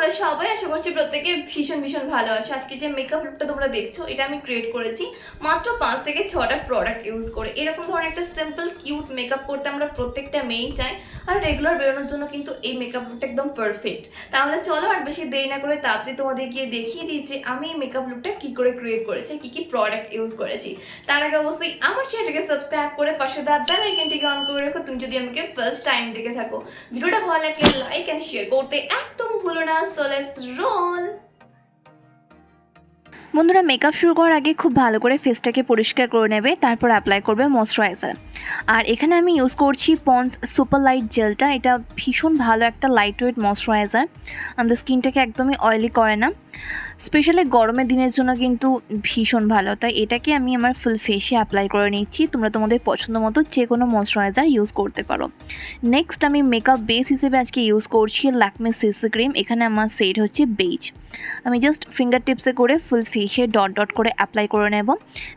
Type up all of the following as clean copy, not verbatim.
তোমরা সবাই আশা করছি প্রত্যেকে ভীষণ ভীষণ ভালো আছো। আজকে যে মেকআপ লুকটা তোমরা দেখছো এটা আমি ক্রিয়েট করেছি মাত্র 5 থেকে 6টা প্রোডাক্ট ইউজ করে। এরকম ধরনের একটা সিম্পল কিউট মেকআপ করতে আমরা প্রত্যেকটা মেয়েই চাই, আর রেগুলার বেরোনোর জন্য কিন্তু এই মেকআপ লুকটা একদম পারফেক্ট। তাহলে চলো আর বেশি দেরি না করে তাড়াতাড়ি তোমাদের গিয়ে দেখিয়ে দিয়েছি আমি এই মেকআপ লুকটা কি করে ক্রিয়েট করেছি, কি কি প্রোডাক্ট ইউজ করেছি। তার আগে অবশ্যই আমার চ্যানেলটাকে সাবস্ক্রাইব করে পাশে দেওয়া বেল আইকনটিকে অন করে রাখো তুমি যদি আমাকে ফার্স্ট টাইম দেখে থাকো। ভিডিওটা ভালো লাগলে লাইক এন্ড শেয়ার করতে একদম ভুলো না। So let's role. বন্ধুরা, মেকআপ শুরু করার আগে খুব ভালো করে ফেসটাকে পরিষ্কার করে নেবে, তারপর অ্যাপ্লাই করবে ময়শ্চারাইজার। আর এখানে আমি ইউজ করছি পন্ডস সুপার লাইট জেলটা। এটা ভীষণ ভালো একটা লাইট ওয়েট ময়শ্চারাইজার, আমাদের স্কিনটাকে একদমই অয়েলি করে না। স্পেশালি গরমের দিনের জন্য কিন্তু ভীষণ ভালো, তাই এটাকে আমি আমার ফুল ফেসে অ্যাপ্লাই করে নিচ্ছি। তোমরা তোমাদের পছন্দ মতো যে কোনো ময়শ্চারাইজার ইউজ করতে পারো। নেক্সট আমি মেকআপ বেস হিসেবে আজকে ইউজ করছি ল্যাকমে সিসি ক্রিম। এখানে আমার শেড হচ্ছে বেজ। আমি জাস্ট ফিঙ্গার টিপসে করে ফুল ফেসে ডট ডট করে অ্যাপ্লাই করে নেব,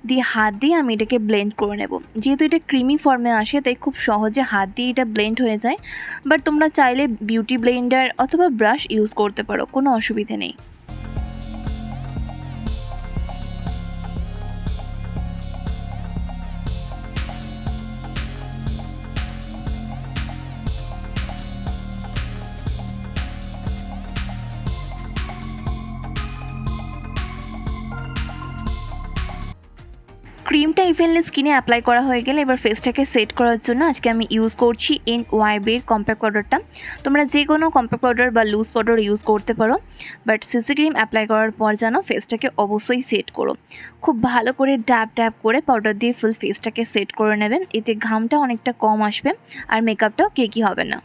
দিয়ে হাত দিয়ে আমি এটাকে ব্লেন্ড করে নেব। যেহেতু এটা ক্রিমি ফর্মে আসে তাই খুব সহজে হাত দিয়ে এটা ব্লেন্ড হয়ে যায়, বাট তোমরা চাইলে বিউটি ব্লেন্ডার অথবা ব্রাশ ইউজ করতে পারো, কোনো অসুবিধে নেই। ক্রিমটা ইভেনলি স্কিনে অ্যাপ্লাই করা হয়ে গেলে এবার ফেসটাকে সেট করার জন্য আজকে আমি ইউজ করছি NYB-র কম্প্যাক্ট পাউডারটা। তোমরা যে কোনো কম্প্যাক্ট পাউডার বা লুজ পাউডার ইউজ করতে পারো, বাট সিসি ক্রিম অ্যাপ্লাই করার পর যেন ফেসটাকে অবশ্যই সেট করো। খুব ভালো করে ড্যাব ড্যাব করে পাউডার দিয়ে ফুল ফেসটাকে সেট করে নেবে, এতে ঘামটা অনেকটা কম আসবে আর মেকআপটাও কেকি হবে না।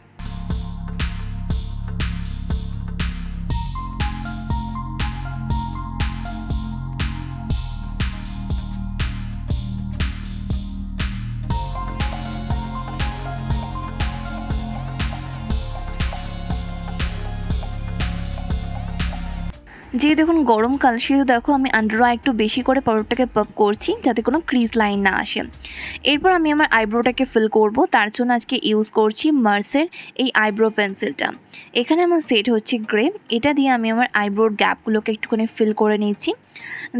যে দেখুন গরমকাল, সেহেতু দেখো আমি আন্ডার আই একটু বেশি করে পাউডারটাকে পাপ করছি যাতে কোনো ক্রিজ লাইন না আসে। এরপর আমি আমার আইব্রোটাকে ফিল করব, তার জন্য আজকে ইউজ করছি মার্সের এই আইব্রো পেন্সিলটা। এখানে আমার সেট হচ্ছে গ্রে। এটা দিয়ে আমি আমার আইব্রোর গ্যাপগুলোকে একটুখানি ফিল করে নিচ্ছি।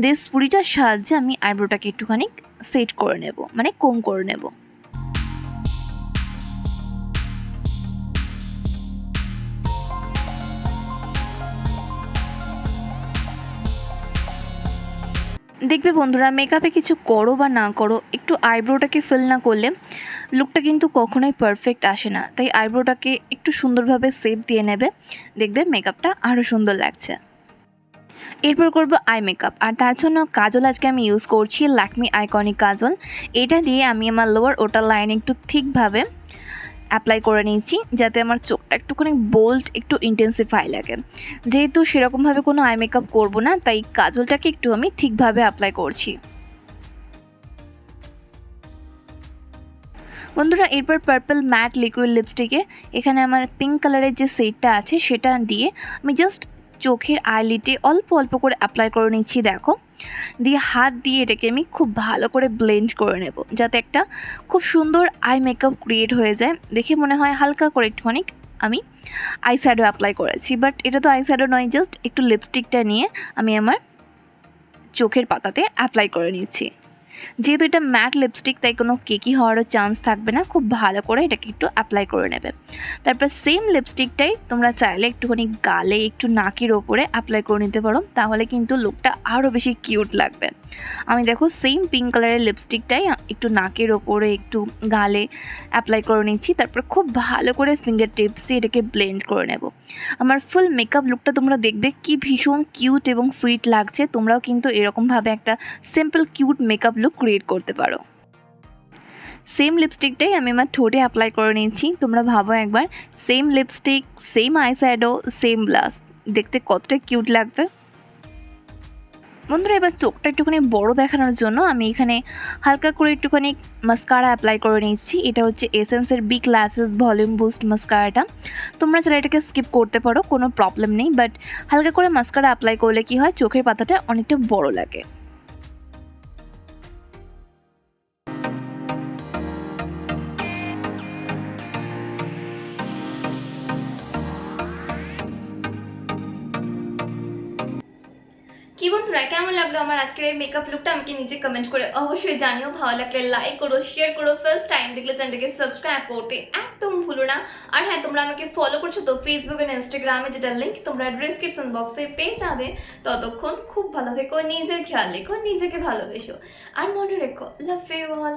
দিয়ে স্পুরিটার সাহায্যে আমি আইব্রোটাকে একটুখানি সেট করে নেব, মানে কোম করে নেব। দেখবে বন্ধুরা, মেকআপে কিছু করো বা না করো, একটু আইব্রোটাকে ফিল না করলে লুকটা কিন্তু কখনোই পারফেক্ট আসে না। তাই আইব্রোটাকে একটু সুন্দরভাবে শেপ দিয়ে নেবে, দেখবে মেকআপটা আরও সুন্দর লাগছে। এরপর করব আই মেকআপ, আর তার জন্য কাজল আজকে আমি ইউজ করছি ল্যাকমি আইকনিক কাজল। এটা দিয়ে আমি আমার লোয়ার ওটার লাইন একটু ঠিকভাবে অ্যাপ্লাই করে নিয়েছি, যাতে আমার চোখটা একটুখানি বোল্ড, একটু ইন্টেন্সিফাই লাগে। যেহেতু সেরকমভাবে কোনো আই মেকআপ করবো না, তাই কাজলটাকে একটু আমি ঠিকভাবে অ্যাপ্লাই করছি। বন্ধুরা, এরপর পার্পল ম্যাট লিকুইড লিপস্টিকে এখানে আমার পিঙ্ক কালারের যে শেডটা আছে সেটা দিয়ে আমি জাস্ট চোখের আইলিটে অল্প অল্প করে অ্যাপ্লাই করে নিচ্ছি। দেখো, দিয়ে হাত দিয়ে এটাকে আমি খুব ভালো করে ব্লেন্ড করে নেব, যাতে একটা খুব সুন্দর আই মেকআপ ক্রিয়েট হয়ে যায়। দেখে মনে হয় হালকা করে একটুখানি আমি আই শ্যাডো অ্যাপ্লাই করেছি, বাট এটা তো আই শ্যাডো নয়, জাস্ট একটু লিপস্টিকটা নিয়ে আমি আমার চোখের পাতাতে অ্যাপ্লাই করে নিচ্ছি। যেহেতু এটা ম্যাট লিপস্টিক তাই কোনো কেকি হওয়ারও চান্স থাকবে না। খুব ভালো করে এটাকে একটু অ্যাপ্লাই করে নেবে। তারপর সেম লিপস্টিকটাই তোমরা চাইলে একটুখানি গালে, একটু নাকের ওপরে অ্যাপ্লাই করে নিতে পারো, তাহলে কিন্তু লুকটা আরও বেশি কিউট লাগবে। আমি দেখো সেম পিঙ্ক কালারের লিপস্টিকটাই একটু নাকের ওপরে, একটু গালে অ্যাপ্লাই করে নিচ্ছি। তারপর খুব ভালো করে ফিঙ্গার টিপসে এটাকে ব্লেন্ড করে নেব। আমার ফুল মেকআপ লুকটা তোমরা দেখবে কি ভীষণ কিউট এবং সুইট লাগছে। তোমরাও কিন্তু এরকমভাবে একটা simple cute makeup look create করতে পারো। সেম লিপস্টিকটাই আমি আমার ঠোঁটে অ্যাপ্লাই করে নিয়েছি। তোমরা ভাবো একবার, same lipstick, same eyeshadow, same blush, দেখতে কতটা কিউট লাগবে। বন্ধুরা, এবার চোখটা একটুখানি বড় দেখানোর জন্য আমি এখানে হালকা করে একটুখানি মাস্কারা অ্যাপ্লাই করে নিচ্ছি। এটা হচ্ছে এসেন্সের বিগ ল্যাশেস ভলিউম বুস্ট মাস্কারাটা। তোমরা চাইলে এটাকে স্কিপ করতে পারো, কোনো প্রবলেম নেই, বাট হালকা করে মাস্কারা অ্যাপ্লাই করলে কি হয়, চোখের পাতাটা অনেকটা বড় লাগে। বন্ধুরা, কেমন লাগলো আমার আজকের এই মেকআপ লুকটা আমাকে নিচে কমেন্ট করে অবশ্যই জানিও। ভালো লাগলে লাইক করো, শেয়ার করো, ফার্স্ট টাইম দেখলে চ্যানেলটাকে সাবস্ক্রাইব করতে একদম ভুলো না। আর হ্যাঁ, তোমরা আমাকে ফলো করছো তো ফেসবুক আর ইনস্টাগ্রামে, যেটা লিঙ্ক তোমরা ডিসক্রিপশন বক্সে পেয়ে যাবে। ততক্ষণ খুব ভালো থেকো, নিজের খেয়াল রেখো, নিজেকে ভালোবেসো, আর মনে রেখো লাভ ইউ অল।